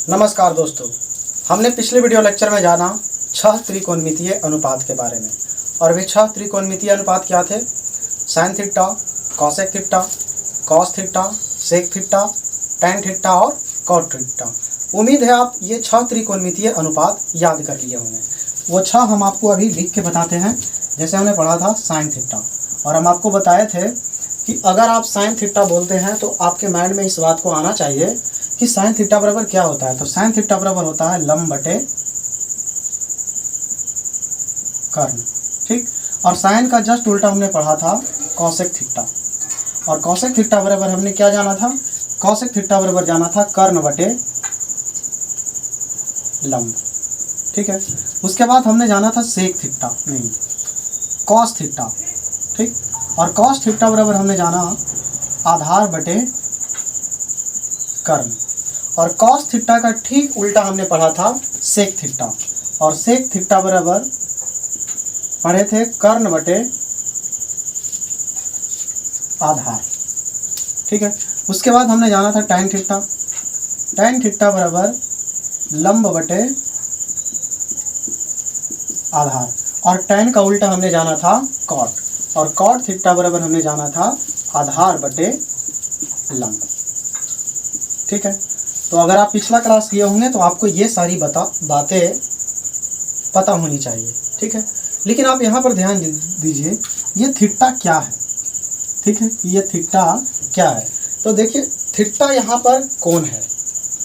नमस्कार दोस्तों, हमने पिछले वीडियो लेक्चर में जाना 6 त्रिकोणमितीय अनुपात के बारे में। और वे 6 त्रिकोणमितीय अनुपात क्या थे? Sine theta, cosec theta, cos theta, sec theta, tan theta और कॉट थीटा। उम्मीद है आप ये 6 त्रिकोणमितीय अनुपात याद कर लिए होंगे। वो 6 हम आपको अभी लिख के बताते हैं। जैसे हमने पढ़ा था साइन थीटा, और हम आपको बताए थे कि अगर आप साइन थीटा बोलते हैं तो आपके माइंड में इस बात को आना चाहिए कि साइन थीटा बराबर क्या होता है। तो साइन थीटा बराबर होता है लंब बटे कर्ण, ठीक। और साइन का जस्ट उल्टा हमने पढ़ा था कॉसेक थीटा, और कॉसेक थीटा बराबर हमने क्या जाना था? कॉसेक थीटा बराबर जाना था कर्ण बटे लंब, ठीक है। उसके बाद हमने जाना था सेक थीटा, नहीं कॉस थीटा, ठीक। और कॉस थीटा बराबर हमने जाना आधार बटे कर्ण, और कॉस थीटा का ठीक उल्टा हमने पढ़ा था सेक थीटा, और सेक थीटा बराबर पढ़े थे कर्ण बटे आधार, ठीक है। उसके बाद हमने जाना था टैन थीटा, टैन थीटा बराबर लंब बटे आधार, और टैन का उल्टा हमने जाना था कॉट, और कॉट थीटा बराबर हमने जाना था आधार बटे लंब, ठीक है। तो अगर आप पिछला क्लास किए होंगे तो आपको ये सारी बातें पता होनी चाहिए, ठीक है। लेकिन आप यहाँ पर ध्यान दीजिए, ये थीटा क्या है, ठीक है। ये थीटा क्या है? तो देखिए, थीटा यहाँ पर कोण है,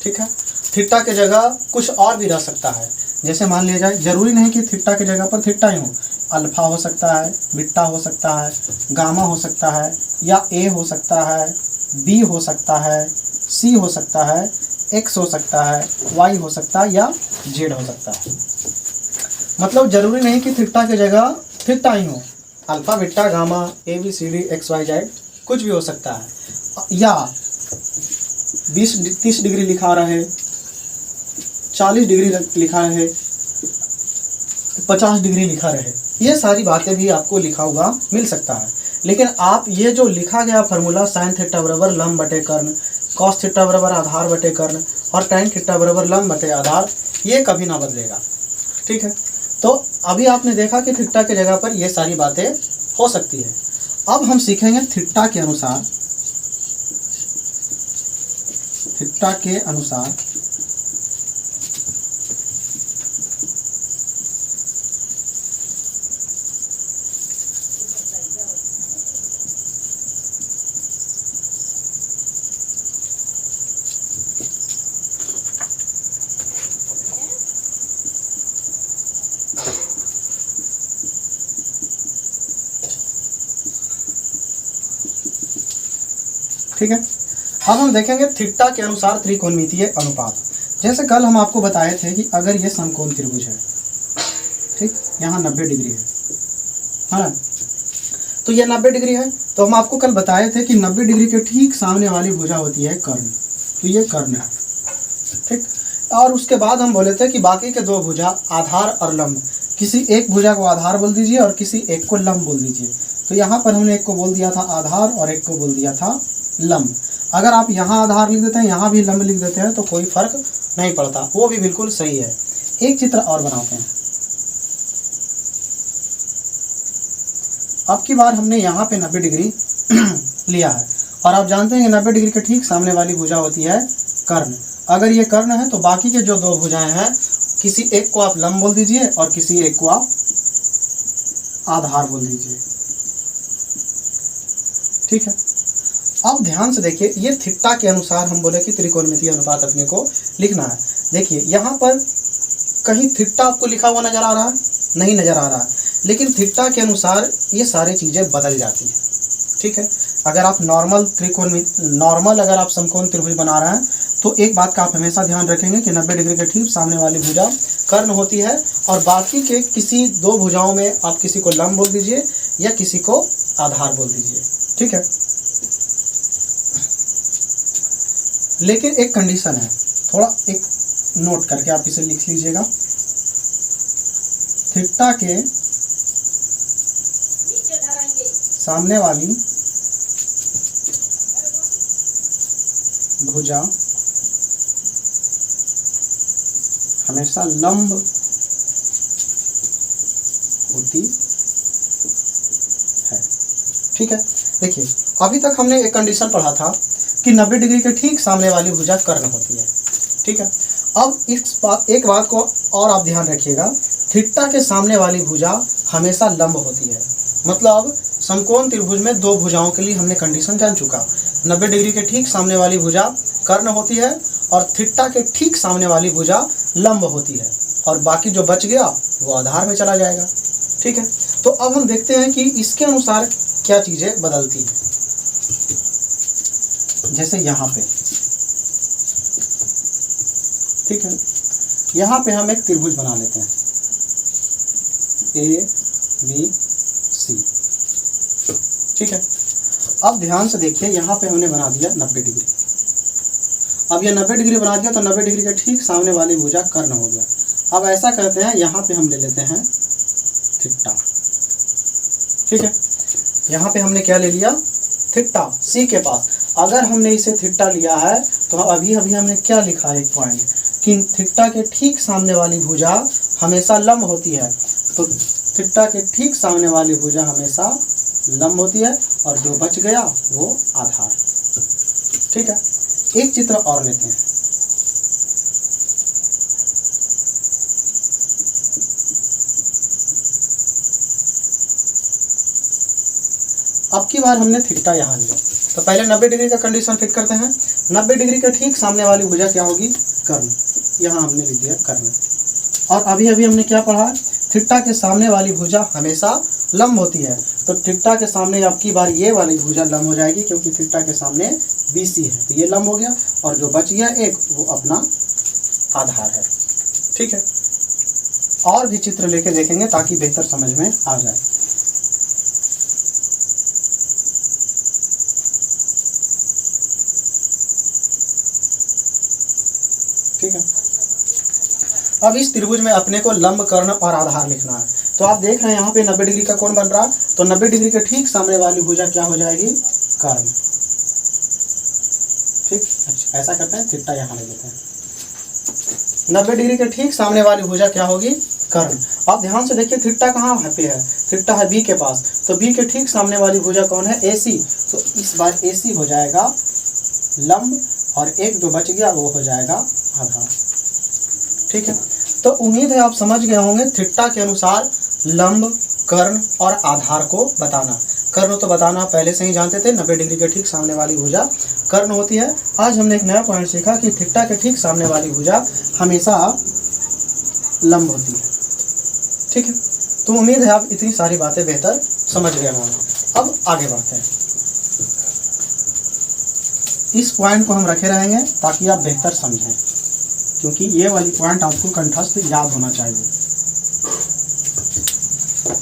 ठीक है। थीटा के जगह कुछ और भी रह सकता है। जैसे मान लिया जाए, जरूरी नहीं कि थीटा की जगह पर थीटा ही हो। अल्फा हो सकता है, बीटा हो सकता है, गामा हो सकता है, या ए हो सकता है, बी हो सकता है, सी हो सकता है, एक्स हो सकता है, वाई हो सकता है, या जेड हो सकता है। मतलब जरूरी नहीं कि थीटा की जगह थीटा ही हो। Alpha, beta, gamma, A B C D X Y Z कुछ भी हो सकता है। या 20-30 डिग्री लिखा रहे, 40 डिग्री लिखा रहे, 50 डिग्री लिखा रहे, ये सारी बातें भी आपको लिखा हुआ मिल सकता है। लेकिन आप ये जो लिखा गया फार्मूला साइन थीटा बराबर लंब बटे कर्ण, कॉस थीटा बराबर आधार बटे कर्ण, और टैन थीटा बराबर लंब बटे आधार, ये कभी ना बदलेगा, ठीक है। तो अभी आपने देखा कि थीटा की जगह पर ये सारी बातें हो सकती है। अब हम सीखेंगे थीटा के अनुसार, थीटा के अनुसार ठीक है। अब हम देखेंगे थीटा के अनुसार त्रिकोणमितीय अनुपात। जैसे कल हम आपको बताए थे कि अगर ये समकोण त्रिभुज है, ठीक, यहाँ 90 डिग्री है ना, तो ये 90 डिग्री है। तो हम आपको कल बताए थे कि 90 डिग्री के ठीक सामने वाली भुजा होती है कर्ण, तो ये कर्ण है, ठीक। और उसके बाद हम बोले थे कि बाकी के दो भुजा आधार और लंब, किसी एक भुजा को आधार बोल दीजिए और किसी एक को लंब बोल दीजिए। तो यहाँ पर हमने एक को बोल दिया था आधार और एक को बोल दिया था लंब। अगर आप यहाँ आधार लिख देते हैं, यहाँ भी लंब लिख देते हैं, तो कोई फर्क नहीं पड़ता, वो भी बिल्कुल सही है। एक चित्र और बनाते हैं। अब की बार हमने यहाँ पे 90 डिग्री लिया है, और आप जानते हैं कि 90 डिग्री के ठीक सामने वाली भुजा होती है कर्ण। अगर ये कर्ण है तो बाकी के जो दो भुजाएं हैं, किसी एक को आप लंब बोल दीजिए और किसी एक को आप आधार बोल दीजिए, ठीक है। अब ध्यान से देखिए, ये थीटा के अनुसार हम बोले कि त्रिकोणमितीय अनुपात अपने को लिखना है। देखिए यहाँ पर कहीं थीटा आपको लिखा हुआ नजर आ रहा है? नहीं नजर आ रहा है। लेकिन थीटा के अनुसार ये सारी चीजें बदल जाती है, ठीक है। अगर आप नॉर्मल अगर आप समकोण त्रिभुज बना रहे हैं, तो एक बात का आप हमेशा ध्यान रखेंगे कि 90 डिग्री के ठीक सामने वाली भुजा कर्ण होती है, और बाकी के किसी दो भुजाओं में आप किसी को लंब बोल दीजिए या किसी को आधार बोल दीजिए, ठीक है। लेकिन एक कंडीशन है, थोड़ा एक नोट करके आप इसे लिख लीजिएगा। थीटा के सामने वाली भुजा हमेशा लंब होती है। ठीक है, देखिए अभी तक हमने एक कंडीशन पढ़ा था कि 90 डिग्री के ठीक सामने वाली भुजा कर्ण होती है। ठीक है, अब एक बात को और आप ध्यान रखिएगा, थीटा के सामने वाली भुजा हमेशा लंब होती है। मतलब समकोण त्रिभुज में दो भुजाओं के लिए हमने कंडीशन जान चुका। 90 डिग्री के ठीक सामने वाली भुजा कर्ण होती है और थीटा के ठीक सामने वाली भुजा लंब होती है, और बाकी जो बच गया वो आधार में चला जाएगा। ठीक है, तो अब हम देखते हैं कि इसके अनुसार क्या चीजें बदलती हैं। जैसे यहाँ पे, ठीक है, यहाँ पे हम एक त्रिभुज बना लेते हैं ABC। ठीक है, अब ध्यान से देखिए, यहाँ पे हमने बना दिया 90 डिग्री। अब ये 90 डिग्री बना दिया तो 90 डिग्री के ठीक सामने वाली भुजा कर्ण हो गया। अब ऐसा करते हैं, यहाँ पे हम ले लेते हैं थीटा। ठीक है, यहाँ पे हमने क्या ले लिया, थीटा C के पास। अगर हमने इसे थीटा लिया है तो अभी हमने क्या लिखा है, एक पॉइंट, कि थीटा के ठीक सामने वाली भुजा हमेशा लंब होती है। तो थीटा के ठीक सामने वाली भुजा हमेशा लंब होती है और जो बच गया वो आधार। ठीक है, एक चित्र और लेते हैं। अब की बार हमने थीटा यहाँ लिया, तो पहले 90 डिग्री का कंडीशन फिट करते हैं। 90 डिग्री के ठीक सामने वाली भुजा क्या होगी, कर्ण। यहाँ हमने लिख दिया कर्ण। और अभी हमने क्या पढ़ा, थीटा के सामने वाली भुजा हमेशा लंब होती है। तो थीटा के सामने अब की बार ये वाली भुजा लंब हो जाएगी, क्योंकि थीटा के सामने BC है, तो ये लंब हो गया, और जो बच गया एक, वो अपना आधार है। ठीक है, और भी चित्र लेके देखेंगे ताकि बेहतर समझ में आ जाए। ठीक है, अब इस त्रिभुज में अपने को लंब, कर्ण और आधार लिखना है। तो आप देख रहे हैं यहाँ पे 90 डिग्री का कोण बन रहा है, तो 90 डिग्री के ठीक सामने वाली भुजा क्या हो जाएगी, कर्ण। ठीक, अच्छा ऐसा करते हैं, थीटा यहाँ ले लेते हैं। 90 डिग्री के ठीक सामने वाली भुजा क्या होगी, कर्ण। आप ध्यान से देखिए, थीटा कहाँ पे है, थीटा है B के पास, तो B के ठीक सामने वाली भुजा कौन है, AC। तो इस बार AC हो जाएगा लंब, और एक जो बच गया वो हो जाएगा आधार। ठीक है, तो उम्मीद है आप समझ गए होंगे थीटा के अनुसार लंब, कर्ण और आधार को बताना। कर्ण तो बताना पहले से ही जानते थे, 90 डिग्री के ठीक सामने वाली भुजा कर्ण होती है। आज हमने एक नया पॉइंट सीखा कि थीटा के ठीक सामने वाली भुजा हमेशा लंब होती है। ठीक है, तो उम्मीद है आप इतनी सारी बातें बेहतर समझ गए होंगे। अब आगे बढ़ते हैं। इस पॉइंट को हम रखे रहेंगे ताकि आप बेहतर समझें, क्योंकि ये वाली पॉइंट आपको कंठस्थ याद होना चाहिए।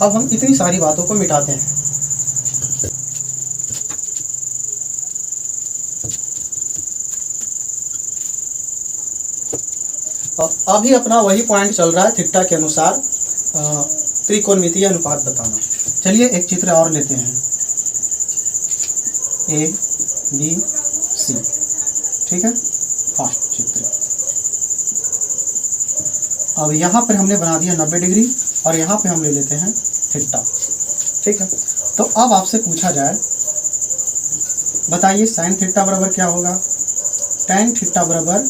अब हम इतनी सारी बातों को मिटाते हैं। अभी अपना वही पॉइंट चल रहा है, थीटा के अनुसार त्रिकोणमितीय अनुपात बताना। चलिए एक चित्र और लेते हैं, ABC। ठीक है, फर्स्ट चित्र। अब यहाँ पर हमने बना दिया 90 डिग्री, और यहाँ पे हम ले लेते हैं थीटा। ठीक है, तो अब आपसे पूछा जाए, बताइए साइन थीटा बराबर क्या होगा, टैन थीटा बराबर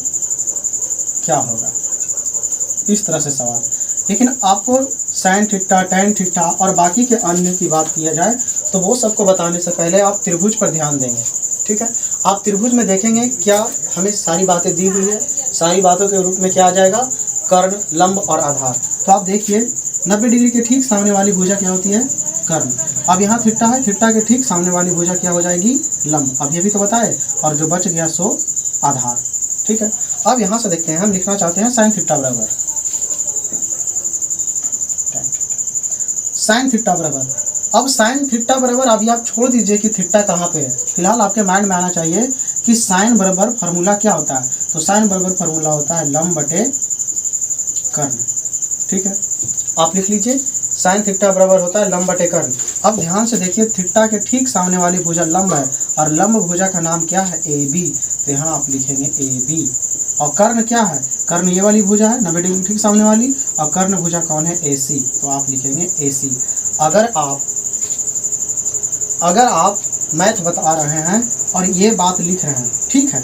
क्या होगा, इस तरह से सवाल। लेकिन आपको साइन थीटा, टैन थीटा और बाकी के अन्य की बात किया जाए तो वो सबको बताने से पहले आप त्रिभुज पर ध्यान देंगे। ठीक है, आप त्रिभुज में देखेंगे क्या हमें सारी बातें दी हुई है, सारी बातों के रूप में क्या आ जाएगा, कर्ण, लंब और आधार। तो आप देखिए 90 डिग्री के ठीक सामने वाली भुजा क्या होती है, कर्ण। अब यहाँ थीटा है, थीटा के ठीक सामने वाली भुजा क्या हो जाएगी, लंब। अब ये भी तो बताए, और जो बच गया सो आधार। ठीक है, अब यहाँ से देखते हैं, हम लिखना चाहते हैं साइन थीटा बराबर, साइन थीटा बराबर। अब साइन थीटा बराबर, अभी आप छोड़ दीजिए कि थीटा कहाँ पे है, फिलहाल आपके माइंड में आना चाहिए कि साइन बराबर फार्मूला क्या होता है। तो साइन बराबर फार्मूला होता है लंब बटे कर्ण। ठीक है, आप लिख लीजिए, साइन थीटा बराबर होता है लंब बटे कर्ण। अब ध्यान से देखिए, थीटा के ठीक सामने वाली भुजा लंब है, और लंब भुजा का नाम क्या है, AB। तो यहाँ आप लिखेंगे AB। और कर्ण क्या है, कर्ण ये वाली भुजा है 90 डिग्री ठीक सामने वाली, और कर्ण भुजा कौन है, AC, तो आप लिखेंगे AC। अगर आप मैथ बता रहे हैं और ये बात लिख रहे हैं, ठीक है,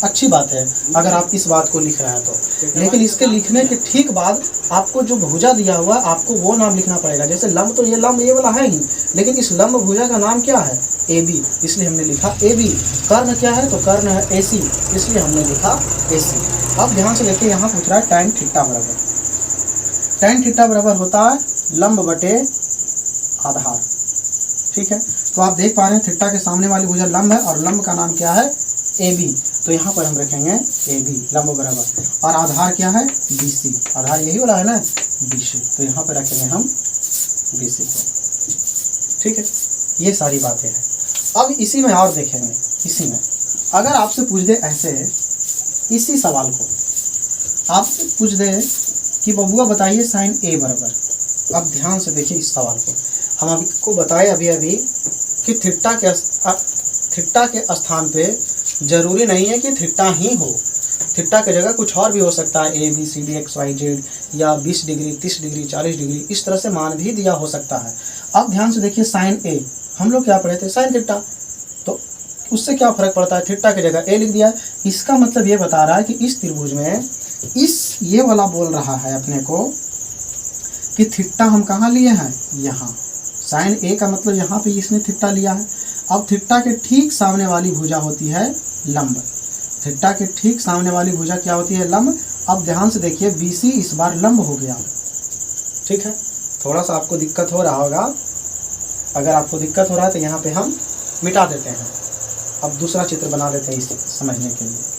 अच्छी बात है अगर आप इस बात को लिख रहे हैं तो, लेकिन इसके लिखने के ठीक बाद आपको जो भुजा दिया हुआ है आपको वो नाम लिखना पड़ेगा। जैसे लंब, तो ये लंब ये वाला है ही, लेकिन इस लंब भुजा का नाम क्या है, AB, इसलिए हमने लिखा AB। कर्ण क्या है, तो कर्ण है AC, इसलिए हमने लिखा AC। अब ध्यान से देखिए, यहाँ पूछ रहा है tan थीटा बराबर, tan थीटा बराबर होता है लंब बटे आधार, ठीक है। तो आप देख पा रहे हैं थीटा के सामने वाली भुजा लंब है और लंब का नाम क्या है, AB, तो यहाँ पर हम रखेंगे AB लंब बराबर, और आधार क्या है, BC, आधार यही वाला है ना, BC, तो यहाँ पर रखेंगे हम BC को, ठीक है। ये सारी बातें हैं। अब इसी में और देखेंगे, इसी में अगर आपसे पूछ दे ऐसे, इसी सवाल को आपसे पूछ दे कि बबुआ बताइए साइन A बराबर, अब ध्यान से देखिए इस सवाल को, हम अभी को बताए अभी कि थीटा के स्थान पे जरूरी नहीं है कि थीटा ही हो, थीटा की जगह कुछ और भी हो सकता है, ABCD XYZ, या 20 डिग्री 30 डिग्री 40 डिग्री, इस तरह से मान भी दिया हो सकता है। अब ध्यान से देखिए साइन A, हम लोग क्या पढ़े थे, साइन थीटा, तो उससे क्या फर्क पड़ता है, थीटा की जगह A लिख दिया। इसका मतलब ये बता रहा है कि इस त्रिभुज में ये वाला बोल रहा है अपने को कि थीटा हम कहाँ लिए हैं, यहाँ। साइन A का मतलब यहाँ पे इसने थीटा लिया है। अब थीटा के ठीक सामने वाली भुजा होती है लंब, थीटा के ठीक सामने वाली भुजा क्या होती है, लंब। अब ध्यान से देखिए BC इस बार लंब हो गया, ठीक है। थोड़ा सा आपको दिक्कत हो रहा होगा, अगर आपको दिक्कत हो रहा है तो यहाँ पे हम मिटा देते हैं, अब दूसरा चित्र बना देते हैं इसे समझने के लिए।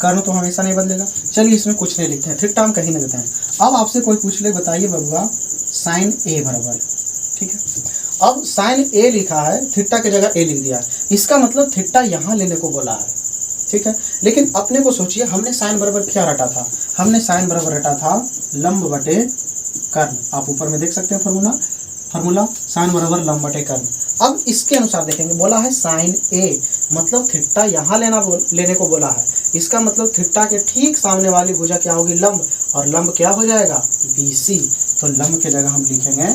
कर्ण तो हमेशा नहीं बदलेगा, चलिए इसमें कुछ नहीं लिखते हैं, थीटा हम कहीं नहीं देते हैं। अब आपसे कोई पूछ ले, बताइए बबुआ साइन A बराबर, ठीक है। अब साइन A लिखा है, थीटा की जगह A लिख दिया है, इसका मतलब थीटा यहाँ लेने को बोला है, ठीक है। लेकिन अपने को सोचिए, हमने साइन बराबर क्या रटा था, हमने साइन बराबर रटा था लंब बटे कर्ण, आप ऊपर में देख सकते हैं फार्मूला साइन बराबर लंब बटे कर्ण। अब इसके अनुसार देखेंगे, बोला है साइन A, मतलब थीटा यहाँ लेने को बोला है, इसका मतलब थीटा के ठीक सामने वाली भुजा क्या होगी, लंब, और लंब क्या हो जाएगा, BC, तो लंब के जगह हम लिखेंगे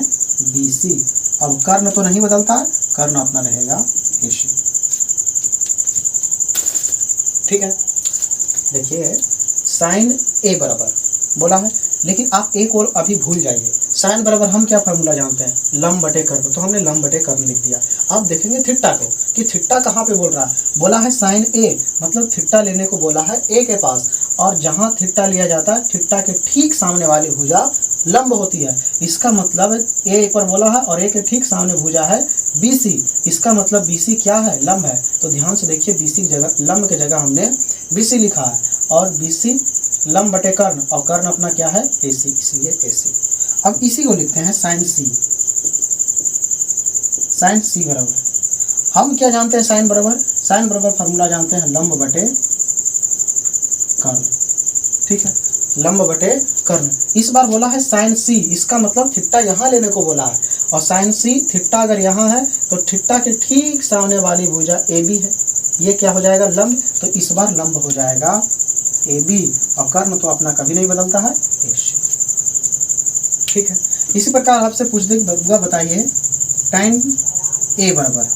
BC। अब कर्ण तो नहीं बदलता है, कर्ण अपना रहेगा AC, ठीक है। देखिए साइन A बराबर बोला है, लेकिन आप एक और अभी भूल जाइए, साइन बराबर हम क्या फार्मूला जानते हैं, लंब बटे कर्ण, तो हमने लंब बटे कर्ण लिख दिया। अब देखेंगे थीटा को कि थीटा कहाँ पे बोल रहा है, बोला है साइन A, मतलब थीटा लेने को बोला है A के पास, और जहाँ थीटा लिया जाता है थीटा के ठीक सामने वाली भुजा लंब होती है, इसका मतलब A पर बोला है और A के ठीक सामने भुजा है BC, इसका मतलब BC क्या है, लंब है। तो ध्यान से देखिए BC की जगह, लंब की जगह हमने BC लिखा है, और BC लंब बटे कर्ण, और कर्ण अपना क्या है AC, इसलिए AC। अब इसी को लिखते हैं साइन C बराबर, हम क्या जानते हैं साइन बराबर फार्मूला जानते हैं लंब बटे कर्ण, ठीक है, लंब बटे कर्ण। इस बार बोला है साइन C, इसका मतलब थीटा यहाँ लेने को बोला है, और साइन C थीटा अगर यहाँ है तो थीटा के ठीक सामने वाली भुजा AB है, ये क्या हो जाएगा, लंब, तो इस बार लंब हो जाएगा AB, और कर्ण तो अपना कभी नहीं बदलता है AC, ठीक है। इसी प्रकार आपसे पूछ दे, बबुआ बताइए tan A बराबर,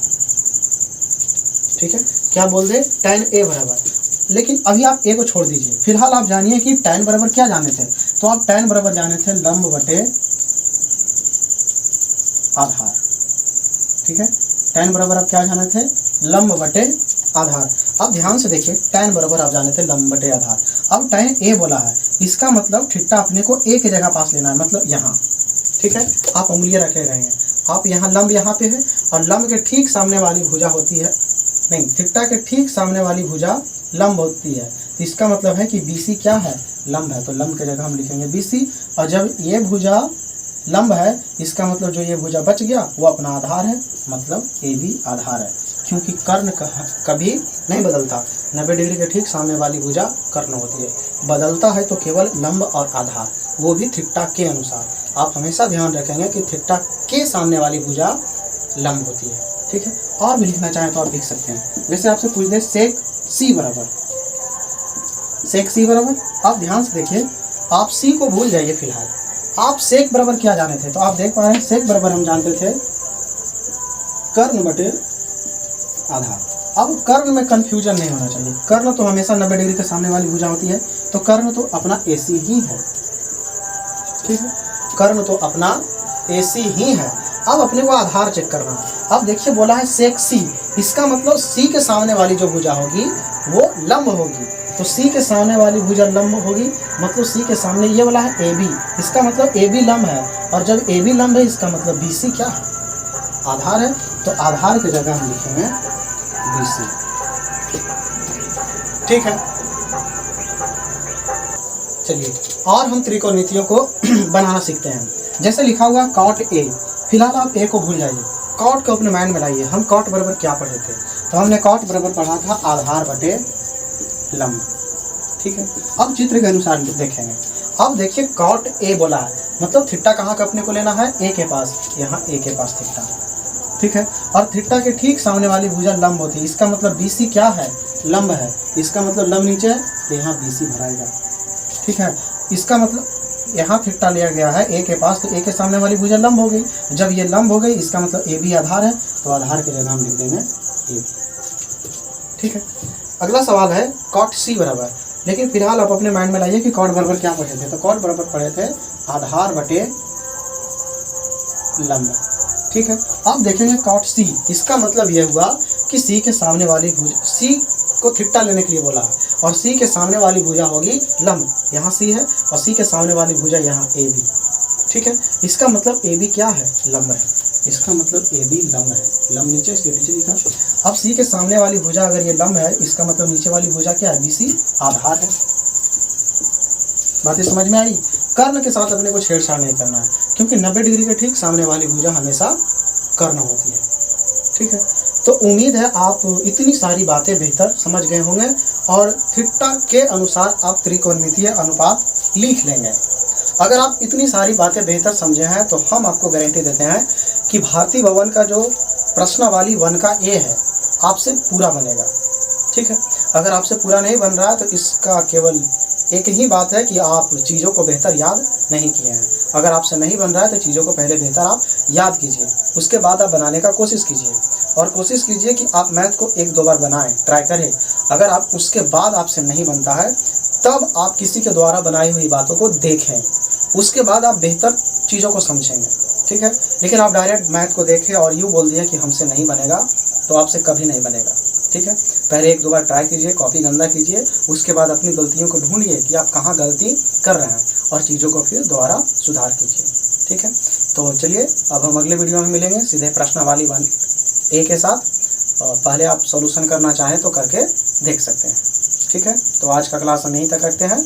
ठीक है, क्या बोल दे, tan A बराबर। लेकिन अभी आप A को छोड़ दीजिए, फिलहाल आप जानिए कि tan बराबर क्या जाने थे, तो आप tan बराबर जाने थे लंब बटे आधार, ठीक है, tan बराबर आप क्या जाने थे, लंब बटे आधार। अब ध्यान से देखिए, tan बराबर आप जाने थे लंब बटे आधार, अब tan A बोला है, इसका मतलब थीटा अपने को A के जगह पास लेना है, मतलब यहाँ, ठीक है। आप उंगलियां रखे रहेंगे, आप यहाँ लंब यहाँ पे है, और लंब के ठीक सामने वाली भुजा होती है, नहीं, थीटा के ठीक सामने वाली भुजा लंब होती है, तो इसका मतलब है कि BC क्या है, लंब है, तो लंब की जगह हम लिखेंगे BC। और जब ये भुजा लंब है, इसका मतलब जो ये भुजा बच गया वो अपना आधार है, मतलब AB आधार है। क्योंकि कर्ण कभी नहीं बदलता। 90 डिग्री के ठीक सामने वाली भुजा कर्ण होती है। बदलता है तो केवल लंब और आधार, वो भी थीटा के अनुसार। आप हमेशा ध्यान रखेंगे कि थीटा के सामने वाली भुजा लंब होती है। ठीक है, और भी लिखना चाहें तो आप लिख सकते हैं। जैसे आपसे पूछ दे सेक सी बराबर, सेक सी बराबर, आप ध्यान से देखिए, आप सी को भूल जाइए फिलहाल। आप सेक बराबर क्या जाने थे, तो आप देख पा रहे हैं सेक बराबर हम जानते थे कर्ण बटे आधार। अब कर्ण में कंफ्यूजन नहीं होना चाहिए। कर्ण तो हमेशा 90 डिग्री के सामने वाली भुजा होती है, तो कर्ण तो अपना AC ही है। ठीक है, कर्ण तो अपना AC ही है। अब अपने को आधार चेक करना है। अब देखिए बोला है सेक सी, इसका मतलब सी के सामने वाली जो भुजा होगी वो लंब होगी। तो सी के सामने वाली भुजा लंब होगी, मतलब सी के सामने ये वाला है AB, इसका मतलब AB लंब है। और जब AB लंब है इसका मतलब BC क्या है, आधार है। तो आधार की जगह हम लिखेंगे BC। ठीक है, चलिए और हम त्रिकोणमितियों को बनाना सीखते हैं। जैसे लिखा हुआ कॉट A, फिलहाल आप A को भूल जाइए, कॉट को अपने माइंड में लाइए। हम कॉट बराबर क्या पढ़े थे, तो हमने कॉट बराबर पढ़ा था आधार बटे लंब। ठीक है, अब चित्र के अनुसार देखेंगे। अब देखिए कॉट A बोला है, मतलब थीटा कहाँ का अपने को लेना है, A के पास, यहाँ A के पास थीटा। ठीक है, और थीटा के ठीक सामने वाली भुजा लंब होती है, इसका मतलब BC क्या है, लंब है। इसका मतलब लंब नीचे है तो यहाँ BC भराएगा। ठीक है, इसका मतलब यहाँ थीटा लिया गया है A के पास, तो A के सामने वाली भुजा लंब हो गई। जब ये लंब हो गई इसका मतलब AB आधार है, तो आधार की जगह हम लिख देंगे AB। ठीक है, अगला सवाल है कॉट C बराबर। लेकिन फिलहाल आप अपने माइंड में लाइए कि कॉट बराबर क्या पढ़े थे, तो कॉट बराबर पढ़े थे आधार बटे लंब। ठीक है, अब देखेंगे कॉट C, इसका मतलब यह हुआ कि C के सामने वाली भुजा, C को थीटा लेने के लिए बोला है, और C के सामने वाली भुजा होगी लंब, यहाँ C है, और C के सामने वाली भुजा यहाँ AB। ठीक है, इसका मतलब AB क्या है, लंब है। इसका मतलब AB लंब है, लंब नीचे इसलिए नीचे लिखा। अब C के सामने वाली भुजा अगर ये लंब है, इसका मतलब नीचे वाली भुजा क्या है, BC आधार है। बातें समझ में आई। कर्ण के साथ अपने को छेड़छाड़ नहीं करना है, क्योंकि 90 डिग्री के ठीक सामने वाली भुजा हमेशा कर्ण होती है। ठीक है, तो उम्मीद है आप इतनी सारी बातें बेहतर समझ गए होंगे, और थीटा के अनुसार आप त्रिकोणमितीय अनुपात लिख लेंगे। अगर आप इतनी सारी बातें बेहतर समझे हैं तो हम आपको गारंटी देते हैं कि भारती भवन का जो प्रश्नावली 1 का A है आपसे पूरा बनेगा। ठीक है, अगर आपसे पूरा नहीं बन रहा है तो इसका केवल एक ही बात है कि आप चीज़ों को बेहतर याद नहीं किए हैं। अगर आपसे नहीं बन रहा है तो चीज़ों को पहले बेहतर आप याद कीजिए, उसके बाद आप बनाने का कोशिश कीजिए, और कोशिश कीजिए कि आप मैथ को 1-2 बार बनाएं, ट्राई करें। अगर आप उसके बाद आपसे नहीं बनता है तब आप किसी के द्वारा बनाई हुई बातों को देखें, उसके बाद आप बेहतर चीज़ों को समझेंगे। ठीक है, लेकिन आप डायरेक्ट मैथ को देखें और यूँ बोल दिए कि हमसे नहीं बनेगा, तो आपसे कभी नहीं बनेगा। ठीक है, पहले 1-2 बार ट्राई कीजिए, कॉपी गंदा कीजिए, उसके बाद अपनी गलतियों को ढूंढिए कि आप कहाँ गलती कर रहे हैं, और चीज़ों को फिर दोबारा सुधार कीजिए। ठीक है, तो चलिए अब हम अगले वीडियो में मिलेंगे सीधे प्रश्नावली 1A के साथ, और पहले आप सॉल्यूशन करना चाहें तो करके देख सकते हैं। ठीक है, तो आज का क्लास हम यहीं तक रखते हैं।